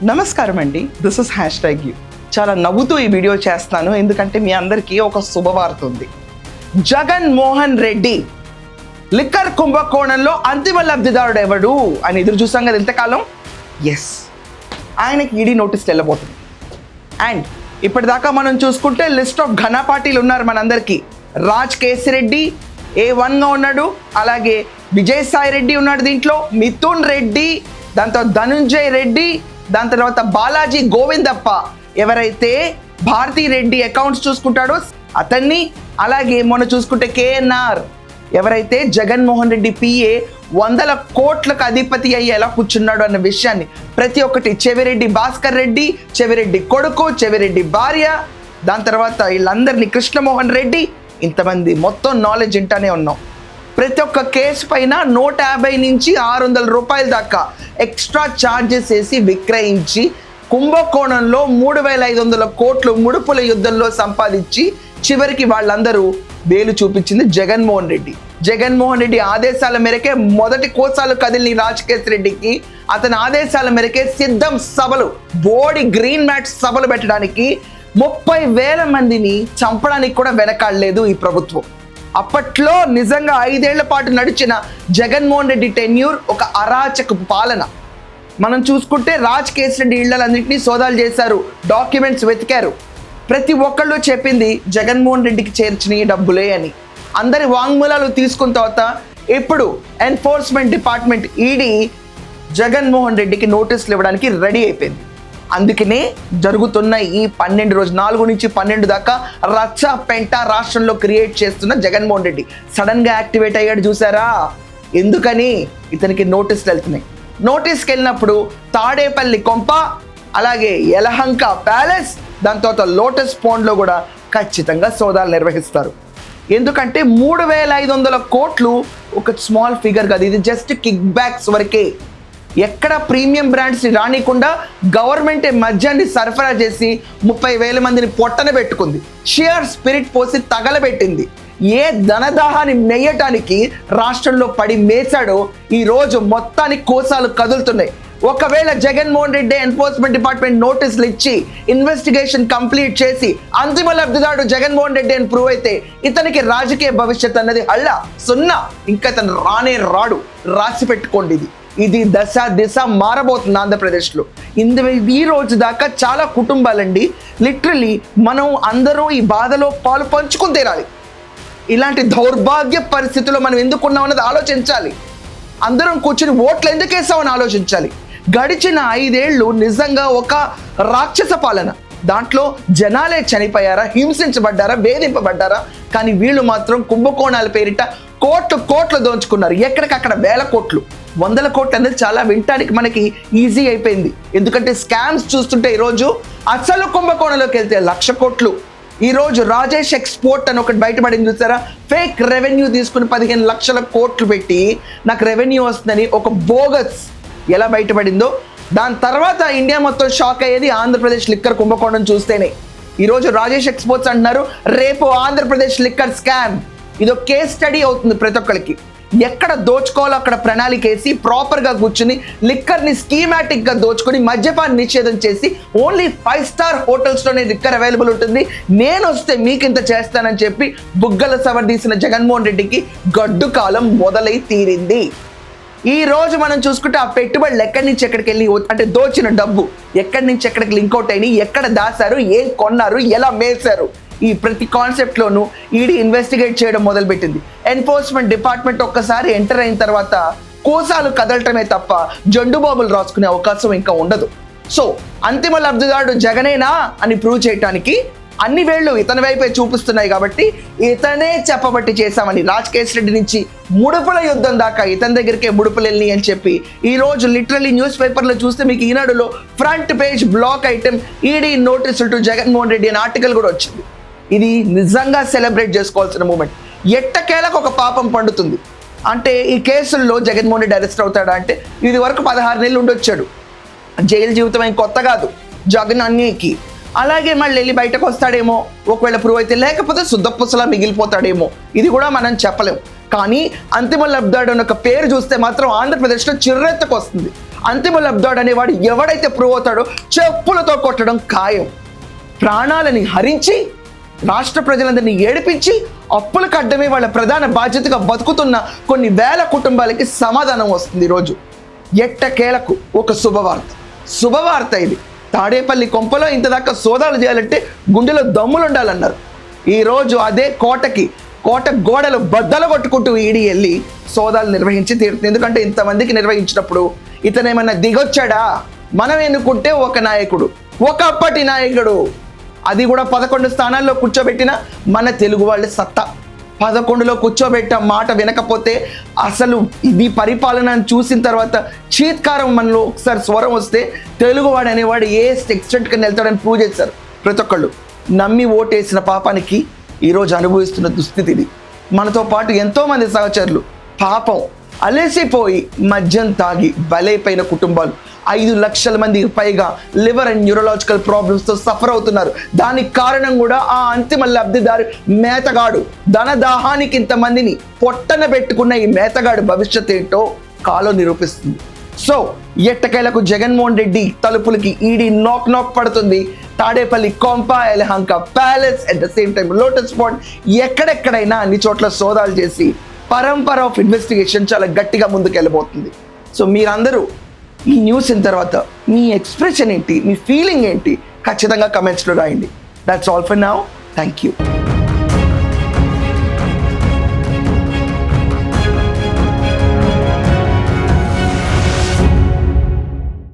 నమస్కారం అండి, this is #you. చాలా నవ్వుతూ ఈ వీడియో చేస్తాను ఎందుకంటే మీ అందరికీ ఒక శుభవార్త ఉంది. జగన్ మోహన్ రెడ్డి లిక్కర్ కుంభకోణంలో అంతిమ లబ్ధిదారుడు ఎవడు అని ఎదురు చూసాం కదా ఇంతకాలం. ఎస్, ఆయనకి ఈడీ నోటీసులు వెళ్ళబోతుంది. అండ్ ఇప్పటిదాకా మనం చూసుకుంటే లిస్ట్ ఆఫ్ ఘనపాటీలు ఉన్నారు మనందరికీ. రాజ్ కేసిరెడ్డి A1గా ఉన్నాడు, అలాగే విజయసాయి రెడ్డి ఉన్నాడు దీంట్లో, మిథున్ రెడ్డి, దాంతో ధనుంజయ్ రెడ్డి, దాని తర్వాత బాలాజీ గోవిందప్ప ఎవరైతే భారతీ రెడ్డి అకౌంట్స్ చూసుకుంటాడో అతన్ని, అలాగే మొన్న చూసుకుంటే KNR ఎవరైతే జగన్మోహన్ రెడ్డి PA 100 కోట్లకు అధిపతి అయ్యి ఎలా కూర్చున్నాడు అన్న విషయాన్ని ప్రతి ఒక్కటి, చెవిరెడ్డి భాస్కర్ రెడ్డి, చెవిరెడ్డి కొడుకు, చెవిరెడ్డి భార్య, దాని తర్వాత వీళ్ళందరినీ కృష్ణమోహన్ రెడ్డి, ఇంతమంది మొత్తం నాలెడ్జ్ ఇంటానే ఉన్నాం. ప్రతి ఒక్క కేసు పైన 150 నుంచి 600 రూపాయల దాకా ఎక్స్ట్రా ఛార్జెస్ వేసి విక్రయించి కుంభకోణంలో 3500 కోట్లు ముడుపుల యుద్ధంలో సంపాదించి చివరికి వాళ్ళందరూ వేలు చూపించింది జగన్మోహన్ రెడ్డి. జగన్మోహన్ రెడ్డి ఆదేశాల మేరకే మొదటి కోసాలు కదిలిని రాజకేశ్ రెడ్డికి, అతని ఆదేశాల మేరకే సిద్ధం సభలు, బోడి గ్రీన్ మ్యాట్ సభలు పెట్టడానికి 30,000 మందిని చంపడానికి కూడా వెనకాడలేదు ఈ ప్రభుత్వం. అప్పట్లో నిజంగా 5 ఏళ్ల పాటు నడిచిన జగన్మోహన్ రెడ్డి టెన్యూర్ ఒక అరాచక పాలన. మనం చూసుకుంటే రాజ్ కేసిరెడ్డి ఇళ్లన్నింటినీ సోదాలు చేశారు, డాక్యుమెంట్స్ వెతికారు. ప్రతి ఒక్కళ్ళు చెప్పింది జగన్మోహన్ రెడ్డికి చేర్చిన డబ్బులే అని. అందరి వాంగ్మూలాలు తీసుకున్న తర్వాత ఇప్పుడు ఎన్ఫోర్స్మెంట్ డిపార్ట్మెంట్ ఈడీ జగన్మోహన్ రెడ్డికి నోటీసులు ఇవ్వడానికి రెడీ అయిపోయింది. అందుకనే జరుగుతున్న ఈ 12 రోజు 4 నుంచి 12 దాకా రచ్చ పెంట రాష్ట్రంలో క్రియేట్ చేస్తున్న జగన్మోహన్ రెడ్డి సడన్గా యాక్టివేట్ అయ్యాడు చూసారా. ఎందుకని ఇతనికి నోటీసులు వెళ్తున్నాయి. నోటీస్కి వెళ్ళినప్పుడు తాడేపల్లి కొంప, అలాగే యలహంక ప్యాలెస్, దాని తర్వాత లోటస్ పాండ్లో కూడా ఖచ్చితంగా సోదాలు నిర్వహిస్తారు. ఎందుకంటే 3500 కోట్లు ఒక స్మాల్ ఫిగర్ కాదు, ఇది జస్ట్ కిక్ బ్యాక్స్ వరకే. ఎక్కడ ప్రీమియం బ్రాండ్స్ని రానికుండా గవర్నమెంటే మద్యాన్ని సరఫరా చేసి 30,000 మందిని పొట్టన పెట్టుకుంది, షియర్ స్పిరిట్ పోసి తగలబెట్టింది. ఏ ధనదాహాన్ని మెయ్యటానికి రాష్ట్రంలో పడి మేచాడో ఈరోజు మొత్తానికి కోసాలు కదులుతున్నాయి. ఒకవేళ జగన్మోహన్ రెడ్డి ఎన్ఫోర్స్మెంట్ డిపార్ట్మెంట్ నోటీసులు ఇచ్చి ఇన్వెస్టిగేషన్ కంప్లీట్ చేసి అంతిమ లబ్ధిదారుడు జగన్మోహన్ రెడ్డి అని ప్రూవ్ అయితే ఇతనికి రాజకీయ భవిష్యత్ అన్నది సున్నా. ఇంకా ఇతను రానే రాడు, రాసి పెట్టుకోండి. ఇది దశ దిశ మారబోతుంది ఆంధ్రప్రదేశ్లో. ఈ రోజు దాకా చాలా కుటుంబాలండి లిటరలీ మనం అందరూ ఈ బాధలో పాలు పంచుకుని తీరాలి. ఇలాంటి దౌర్భాగ్య పరిస్థితుల్లో మనం ఎందుకున్నాం అన్నది ఆలోచించాలి. అందరం కూర్చుని ఓట్లు ఎందుకు వేసామని ఆలోచించాలి. గడిచిన 5 ఏళ్ళు నిజంగా ఒక రాక్షస పాలన. దాంట్లో జనాలే చనిపోయారా, హింసించబడ్డారా, వేధింపబడ్డారా, కానీ వీళ్ళు మాత్రం కుంభకోణాల పేరిట కోట్లు దోచుకున్నారు. ఎక్కడికక్కడ 1000 కోట్లు, 100 కోట్లు అనేది చాలా వినటానికి మనకి ఈజీ అయిపోయింది. ఎందుకంటే స్కామ్స్ చూస్తుంటే ఈరోజు అసలు కుంభకోణంలోకి వెళ్తే 1,00,000 కోట్లు. ఈరోజు రాజేష్ ఎక్స్పోర్ట్ అని ఒకటి బయటపడింది చూసారా, ఫేక్ రెవెన్యూ తీసుకుని 15 లక్షల కోట్లు పెట్టి నాకు రెవెన్యూ వస్తుందని ఒక బోగస్ ఎలా బయటపడిందో. దాని తర్వాత ఇండియా మొత్తం షాక్ అయ్యేది ఆంధ్రప్రదేశ్ లిక్కర్ కుంభకోణం చూస్తేనే. ఈరోజు రాజేష్ ఎక్స్పోర్ట్స్ అంటున్నారు, రేపు ఆంధ్రప్రదేశ్ లిక్కర్ స్కామ్. ఇదో కేస్ స్టడీ అవుతుంది ప్రతి ఒక్కరికి. ఎక్కడ దోచుకోవాలో అక్కడ ప్రణాళిక వేసి ప్రాపర్గా కూర్చుని లిక్కర్ని స్కీమాటిక్గా దోచుకుని మద్యపాన్ని నిషేధం చేసి ఓన్లీ 5 స్టార్ హోటల్స్లోనే లిక్కర్ అవైలబుల్ ఉంటుంది, నేను వస్తే మీకు ఇంత చేస్తానని చెప్పి బుగ్గల సవర్ జగన్మోహన్ రెడ్డికి గడ్డు కాలం మొదలై తీరింది. ఈ రోజు మనం చూసుకుంటే ఆ పెట్టుబడులు ఎక్కడి నుంచి ఎక్కడికి వెళ్ళి, అంటే దోచిన డబ్బు ఎక్కడి నుంచి ఎక్కడికి లింక్అవుట్ అయినాయి, ఎక్కడ దాశారు, ఏం కొన్నారు, ఎలా మేసారు, ఈ ప్రతి కాన్సెప్ట్లోనూ ఈడీ ఇన్వెస్టిగేట్ చేయడం మొదలుపెట్టింది. ఎన్ఫోర్స్మెంట్ డిపార్ట్మెంట్ ఒక్కసారి ఎంటర్ అయిన తర్వాత కోసాలు కదలటమే తప్ప జండు బాబులు రాసుకునే అవకాశం ఇంకా ఉండదు. సో అంతిమ లబ్ధిదారుడు జగనేనా అని ప్రూవ్ చేయడానికి అన్ని వేళ్ళు ఇతని వైపే చూపిస్తున్నాయి. కాబట్టి ఇతనే చెప్పబట్టి చేశామని రాజ్ కేసిరెడ్డి నుంచి ముడుపుల యుద్ధం దాకా ఇతని దగ్గరికే ముడుపులు వెళ్ళి అని చెప్పి ఈరోజు లిటరలీ న్యూస్ పేపర్లో చూస్తే మీకు ఈనాడులో front page black item ED నోటీసులు టు జగన్మోహన్ రెడ్డి అనే ఆర్టికల్ కూడా వచ్చింది. ఇది నిజంగా సెలబ్రేట్ చేసుకోవాల్సిన మూమెంట్. ఎట్టకేలకు ఒక పాపం పండుతుంది. అంటే ఈ కేసుల్లో జగన్మోహన్ రెడ్డి అరెస్ట్ అవుతాడా అంటే ఇది వరకు 16 నెలలు ఉండొచ్చాడు. జైలు జీవితం ఏం కొత్త కాదు జగన్ అన్నికి. అలాగే మళ్ళీ వెళ్ళి బయటకు వస్తాడేమో, ఒకవేళ ప్రూవ్ అయితే, లేకపోతే శుద్ధపుసలా మిగిలిపోతాడేమో, ఇది కూడా మనం చెప్పలేం. కానీ అంతిమ లబ్ధిదారుడు అన్న ఒక పేరు చూస్తే మాత్రం ఆంధ్రప్రదేశ్లో చిర్రెత్తుకు వస్తుంది. అంతిమ లబ్ధాడు అనేవాడు ఎవడైతే ప్రూవ్ అవుతాడో చెప్పులతో కొట్టడం ఖాయం. ప్రాణాలని హరించి రాష్ట్ర ప్రజలందరినీ ఏడిపించి అప్పులు కట్టడమే వాళ్ళ ప్రధాన బాధ్యతగా బతుకుతున్న కొన్ని వేల కుటుంబాలకి సమాధానం వస్తుంది ఈరోజు. ఎట్టకేలకు ఒక శుభవార్త ఇది. తాడేపల్లి కొంపలో ఇంతదాకా సోదాలు చేయాలంటే గుండెలో దమ్ములు ఉండాలన్నారు. ఈరోజు అదే కోట గోడలు బద్దలు కొట్టుకుంటూ ఈడీ వెళ్ళి సోదాలు నిర్వహించి తీరుతుంది. ఎందుకంటే ఇంతమందికి నిర్వహించినప్పుడు ఇతనేమన్నా దిగొచ్చాడా? మనం ఎన్నుకుంటే ఒక నాయకుడు, ఒకప్పటి నాయకుడు, అది కూడా 11 స్థానాల్లో కూర్చోబెట్టిన మన తెలుగు వాళ్ళ సత్తా. 11లో కూర్చోబెట్ట మాట వినకపోతే అసలు ఇది పరిపాలన అని చూసిన తర్వాత చీత్కారం మనలో ఒకసారి స్వరం వస్తే తెలుగువాడు అనేవాడు ఏ ఎక్స్టెంట్కి వెళ్తాడని ప్రూవ్ చేశారు ప్రతి ఒక్కళ్ళు. నమ్మి ఓటేసిన పాపానికి ఈరోజు అనుభవిస్తున్న దుస్థితి ఇది. మనతో పాటు ఎంతోమంది సహచరులు పాపం అలసిపోయి మద్యం తాగి బలైపోయిన కుటుంబాలు 5 లక్షల మందికి పైగా లివర్ అండ్ న్యూరలాజికల్ ప్రాబ్లమ్స్తో సఫర్ అవుతున్నారు. దానికి కారణం కూడా ఆ అంతిమ లబ్ధిదారు మేతగాడు. ధనదాహానికి ఇంతమందిని పొట్టన పెట్టుకున్న ఈ మేతగాడు భవిష్యత్ ఏంటో కాలం నిరూపిస్తుంది. సో ఎట్టకేలకు జగన్మోహన్ రెడ్డి తలుపులకి ఈడీ నాక్ పడుతుంది. తాడేపల్లి కొంప, Yelahanka palace, at the same time lotus pond, ఎక్కడెక్కడైనా అన్ని చోట్ల సోదాలు చేసి పరంపర ఆఫ్ ఇన్వెస్టిగేషన్ చాలా గట్టిగా ముందుకెళ్ళబోతుంది. సో మీరందరూ ఈ న్యూస్ అయిన తర్వాత మీ ఎక్స్ప్రెషన్ ఏంటి, మీ ఫీలింగ్ ఏంటి ఖచ్చితంగా కమెంట్స్లో రాయండి. That's all for now. Thank you.